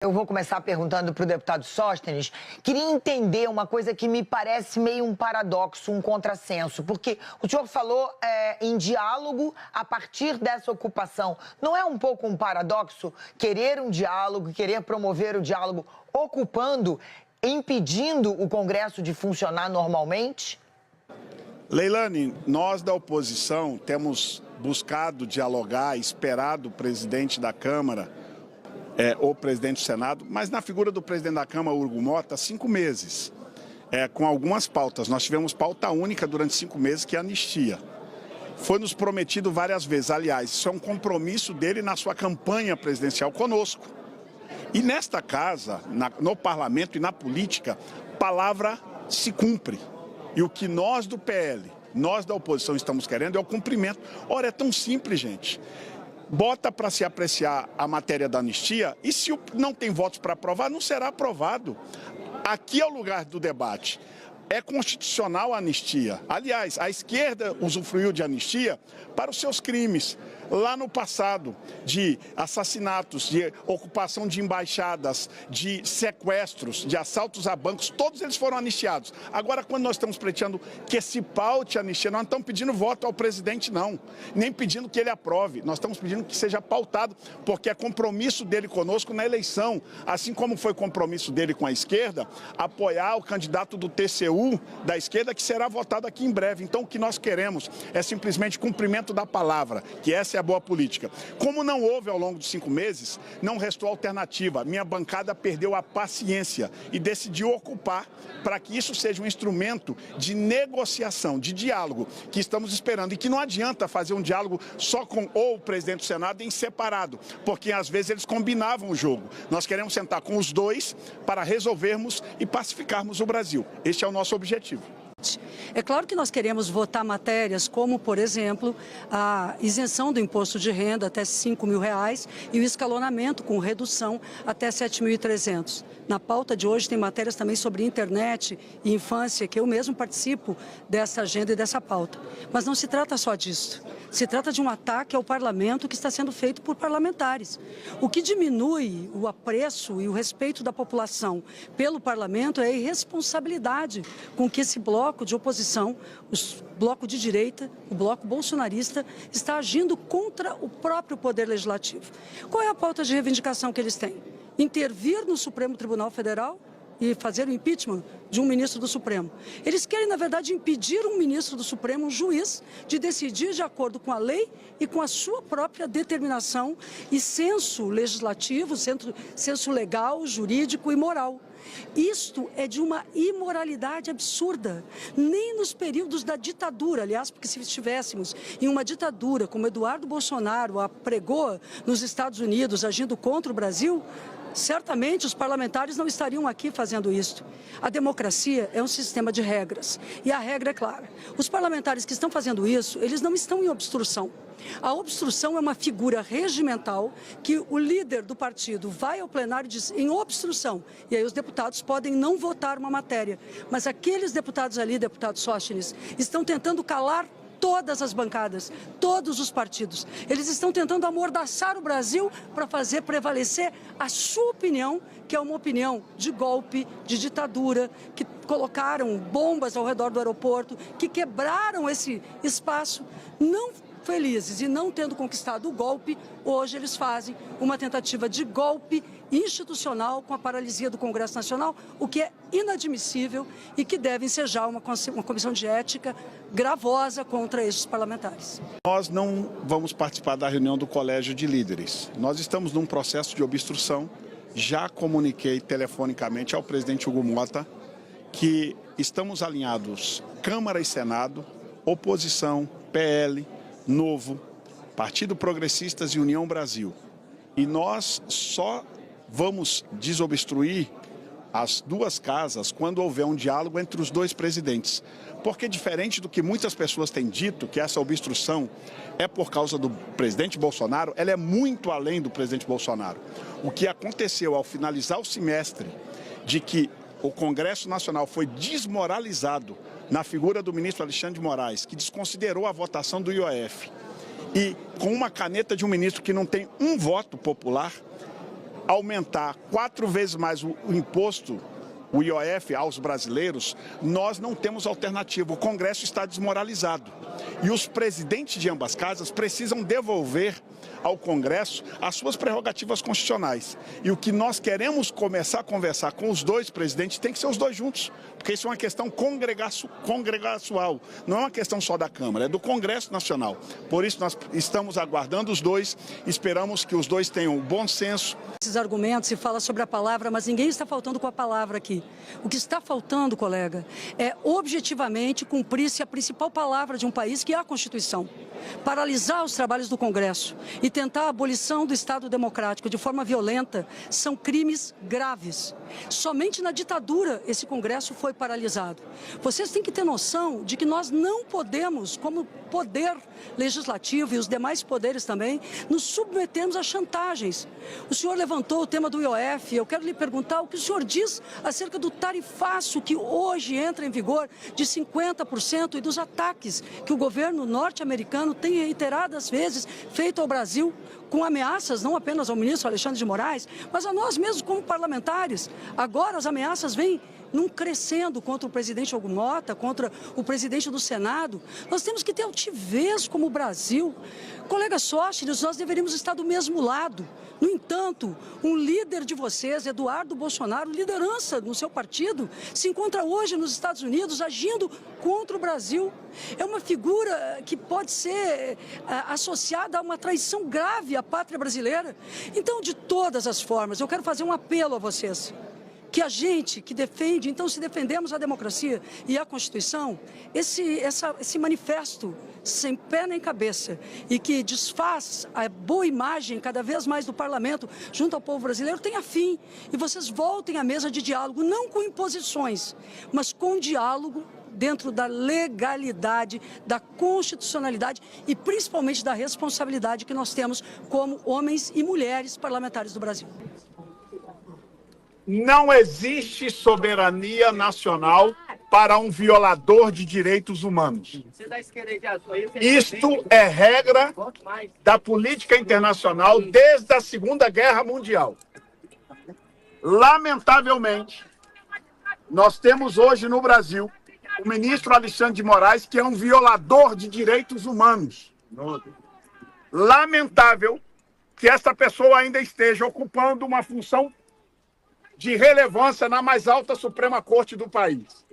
Eu vou começar perguntando para o deputado Sóstenes. Queria entender uma coisa que me parece meio um paradoxo, um contrassenso, porque o senhor falou em diálogo a partir dessa ocupação. Não é um pouco um paradoxo querer um diálogo, querer promover o diálogo ocupando, impedindo o Congresso de funcionar normalmente? Leilani, nós da oposição temos buscado dialogar, esperado o presidente da Câmara, o presidente do Senado, mas na figura do presidente da Câmara, Hugo Mota, 5 meses, com algumas pautas. Nós tivemos pauta única durante 5 meses, que é a anistia. Foi nos prometido várias vezes, aliás, isso é um compromisso dele na sua campanha presidencial conosco. E nesta casa, no parlamento e na política, palavra se cumpre. E o que nós do PL, nós da oposição estamos querendo é o cumprimento. Ora, é tão simples, gente. Bota para se apreciar a matéria da anistia e se não tem votos para aprovar, não será aprovado. Aqui é o lugar do debate. É constitucional a anistia. Aliás, a esquerda usufruiu de anistia para os seus crimes. Lá no passado, de assassinatos, de ocupação de embaixadas, de sequestros, de assaltos a bancos, todos eles foram anistiados. Agora, quando nós estamos pleiteando que se paute a anistia, nós não estamos pedindo voto ao presidente, não. Nem pedindo que ele aprove. Nós estamos pedindo que seja pautado, porque é compromisso dele conosco na eleição. Assim como foi compromisso dele com a esquerda, apoiar o candidato do TCU da esquerda, que será votado aqui em breve. Então, o que nós queremos é simplesmente cumprimento da palavra, que essa é a boa política. Como não houve ao longo de 5 meses, não restou alternativa. Minha bancada perdeu a paciência e decidiu ocupar para que isso seja um instrumento de negociação, de diálogo, que estamos esperando. E que não adianta fazer um diálogo só com o presidente do Senado em separado, porque às vezes eles combinavam o jogo. Nós queremos sentar com os dois para resolvermos e pacificarmos o Brasil. Este é o nosso objetivo. É claro que nós queremos votar matérias como, por exemplo, a isenção do imposto de renda até R$5 mil e o escalonamento com redução até 7.300. Na pauta de hoje tem matérias também sobre internet e infância, que eu mesmo participo dessa agenda e dessa pauta. Mas não se trata só disso. Se trata de um ataque ao parlamento que está sendo feito por parlamentares. O que diminui o apreço e o respeito da população pelo parlamento é a irresponsabilidade com que esse bloco de oposição, o bloco de direita, o bloco bolsonarista, está agindo contra o próprio poder legislativo. Qual é a pauta de reivindicação que eles têm? Intervir no Supremo Tribunal Federal e fazer o impeachment de um ministro do Supremo. Eles querem, na verdade, impedir um ministro do Supremo, um juiz, de decidir de acordo com a lei e com a sua própria determinação e senso legislativo, senso legal, jurídico e moral. Isto é de uma imoralidade absurda. Nem nos períodos da ditadura, aliás, porque se estivéssemos em uma ditadura como Eduardo Bolsonaro a pregou nos Estados Unidos, agindo contra o Brasil, certamente os parlamentares não estariam aqui fazendo isso. A democracia é um sistema de regras e a regra é clara. Os parlamentares que estão fazendo isso, eles não estão em obstrução. A obstrução é uma figura regimental que o líder do partido vai ao plenário e diz em obstrução. E aí os deputados podem não votar uma matéria. Mas aqueles deputados ali, deputado Sóstenes, estão tentando calar todas as bancadas, todos os partidos. Eles estão tentando amordaçar o Brasil para fazer prevalecer a sua opinião, que é uma opinião de golpe, de ditadura, que colocaram bombas ao redor do aeroporto, que quebraram esse espaço, não felizes e não tendo conquistado o golpe, hoje eles fazem uma tentativa de golpe institucional com a paralisia do Congresso Nacional, o que é inadmissível e que deve ensejar uma comissão de ética gravosa contra esses parlamentares. Nós não vamos participar da reunião do Colégio de Líderes. Nós estamos num processo de obstrução. Já comuniquei telefonicamente ao presidente Hugo Mota que estamos alinhados Câmara e Senado, oposição, PL, Novo, Partido Progressistas e União Brasil. E nós só vamos desobstruir as duas casas quando houver um diálogo entre os dois presidentes. Porque diferente do que muitas pessoas têm dito, que essa obstrução é por causa do presidente Bolsonaro, ela é muito além do presidente Bolsonaro. O que aconteceu ao finalizar o semestre, de que o Congresso Nacional foi desmoralizado na figura do ministro Alexandre de Moraes, que desconsiderou a votação do IOF, e com uma caneta de um ministro que não tem um voto popular, aumentar 4 vezes mais o imposto, o IOF, aos brasileiros, nós não temos alternativa. O Congresso está desmoralizado. E os presidentes de ambas casas precisam devolver ao Congresso as suas prerrogativas constitucionais. E o que nós queremos começar a conversar com os dois presidentes tem que ser os dois juntos, porque isso é uma questão congregacional, não é uma questão só da Câmara, é do Congresso Nacional. Por isso nós estamos aguardando os dois, esperamos que os dois tenham bom senso. Esses argumentos se fala sobre a palavra, mas ninguém está faltando com a palavra aqui. O que está faltando, colega, é objetivamente cumprir-se a principal palavra de um país, que é a Constituição. Paralisar os trabalhos do Congresso e tentar a abolição do Estado democrático de forma violenta são crimes graves. Somente na ditadura esse Congresso foi paralisado. Vocês têm que ter noção de que nós não podemos, como poder legislativo e os demais poderes também, nos submetermos a chantagens. O senhor levantou o tema do IOF, eu quero lhe perguntar o que o senhor diz acerca do tarifaço que hoje entra em vigor de 50% e dos ataques que o governo norte-americano tem reiteradas vezes feito ao Brasil, com ameaças não apenas ao ministro Alexandre de Moraes, mas a nós mesmos como parlamentares. Agora as ameaças vêm crescendo contra o presidente Hugo Mota, contra o presidente do Senado. Nós temos que ter altivez como o Brasil. Colega Sóstenes, nós deveríamos estar do mesmo lado. No entanto, um líder de vocês, Eduardo Bolsonaro, liderança no seu partido, se encontra hoje nos Estados Unidos agindo contra o Brasil. É uma figura que pode ser associada a uma traição grave à pátria brasileira. Então, de todas as formas, eu quero fazer um apelo a vocês. Que a gente que defende, então se defendemos a democracia e a Constituição, esse manifesto sem pé nem cabeça e que desfaz a boa imagem cada vez mais do parlamento junto ao povo brasileiro, tenha fim. E vocês voltem à mesa de diálogo, não com imposições, mas com diálogo dentro da legalidade, da constitucionalidade e principalmente da responsabilidade que nós temos como homens e mulheres parlamentares do Brasil. Não existe soberania nacional para um violador de direitos humanos. Isto é regra da política internacional desde a Segunda Guerra Mundial. Lamentavelmente, nós temos hoje no Brasil o ministro Alexandre de Moraes, que é um violador de direitos humanos. Lamentável que essa pessoa ainda esteja ocupando uma função de relevância na mais alta Suprema Corte do país.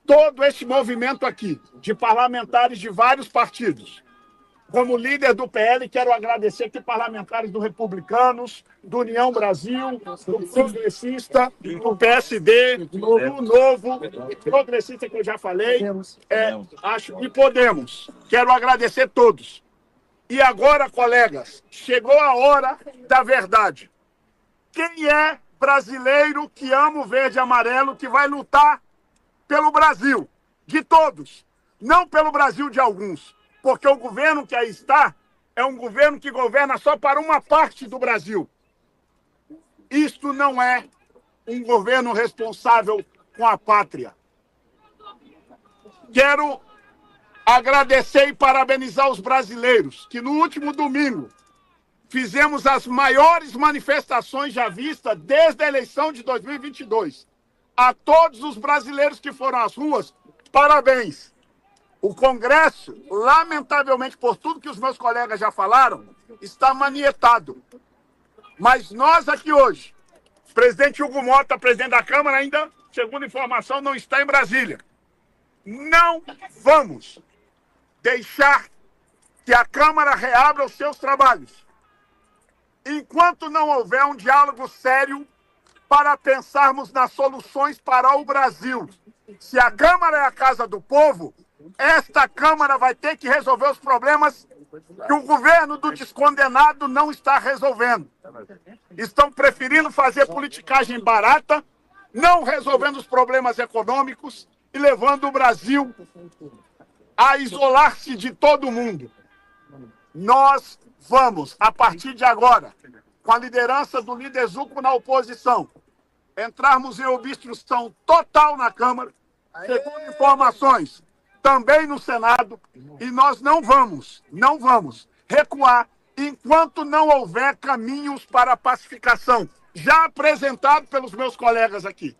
Todo esse movimento aqui, de parlamentares de vários partidos, como líder do PL, quero agradecer aqui parlamentares do Republicanos, do União Brasil, do Progressista, do PSD, do Novo, Progressista que eu já falei, e Podemos. Quero agradecer todos. E agora, colegas, chegou a hora da verdade. Quem é brasileiro que ama o verde e amarelo, que vai lutar pelo Brasil? De todos. Não pelo Brasil de alguns. Porque o governo que aí está é um governo que governa só para uma parte do Brasil. Isto não é um governo responsável com a pátria. Quero agradecer e parabenizar os brasileiros que no último domingo fizemos as maiores manifestações já vistas desde a eleição de 2022. A todos os brasileiros que foram às ruas, parabéns. O Congresso, lamentavelmente, por tudo que os meus colegas já falaram, está manietado. Mas nós aqui hoje, o presidente Hugo Mota, presidente da Câmara, ainda, segundo informação, não está em Brasília. Não vamos deixar que a Câmara reabra os seus trabalhos enquanto não houver um diálogo sério para pensarmos nas soluções para o Brasil. Se a Câmara é a casa do povo, esta Câmara vai ter que resolver os problemas que o governo do descondenado não está resolvendo. Estão preferindo fazer politicagem barata, não resolvendo os problemas econômicos e levando o Brasil a isolar-se de todo mundo. Nós vamos, a partir de agora, com a liderança do líder Zucco na oposição, entrarmos em obstrução total na Câmara, segundo informações, também no Senado, e nós não vamos recuar enquanto não houver caminhos para a pacificação, já apresentado pelos meus colegas aqui.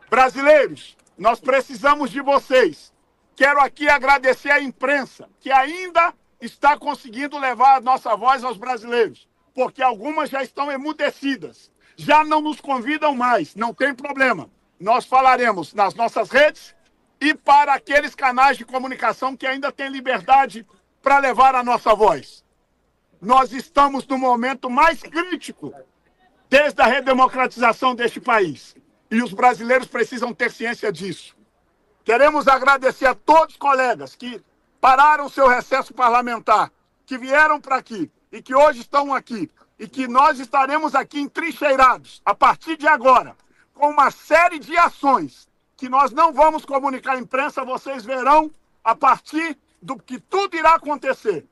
Brasileiros, nós precisamos de vocês. Quero aqui agradecer à imprensa, que ainda está conseguindo levar a nossa voz aos brasileiros, porque algumas já estão emudecidas, já não nos convidam mais, não tem problema. Nós falaremos nas nossas redes e para aqueles canais de comunicação que ainda têm liberdade para levar a nossa voz. Nós estamos no momento mais crítico desde a redemocratização deste país. E os brasileiros precisam ter ciência disso. Queremos agradecer a todos os colegas que pararam seu recesso parlamentar, que vieram para aqui e que hoje estão aqui. E que nós estaremos aqui entrincheirados, a partir de agora, com uma série de ações que nós não vamos comunicar à imprensa, vocês verão a partir do que tudo irá acontecer.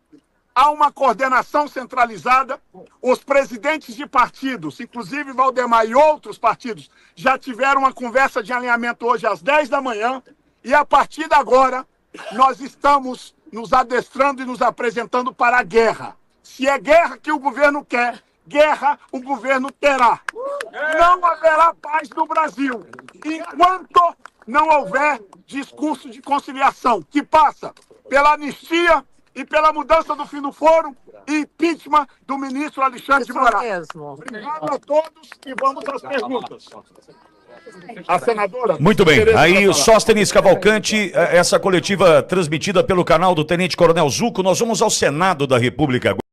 Há uma coordenação centralizada, os presidentes de partidos, inclusive Valdemar e outros partidos, já tiveram uma conversa de alinhamento hoje às 10 da manhã, e a partir de agora, nós estamos nos adestrando e nos apresentando para a guerra. Se é guerra que o governo quer, guerra o governo terá. Não haverá paz no Brasil enquanto não houver discurso de conciliação, que passa pela anistia e pela mudança do fim do foro e impeachment do ministro Alexandre de Moraes. Obrigado a todos e vamos às perguntas. A senadora... Muito bem, aí o Sóstenes Cavalcante, essa coletiva transmitida pelo canal do Tenente Coronel Zuco, nós vamos ao Senado da República agora.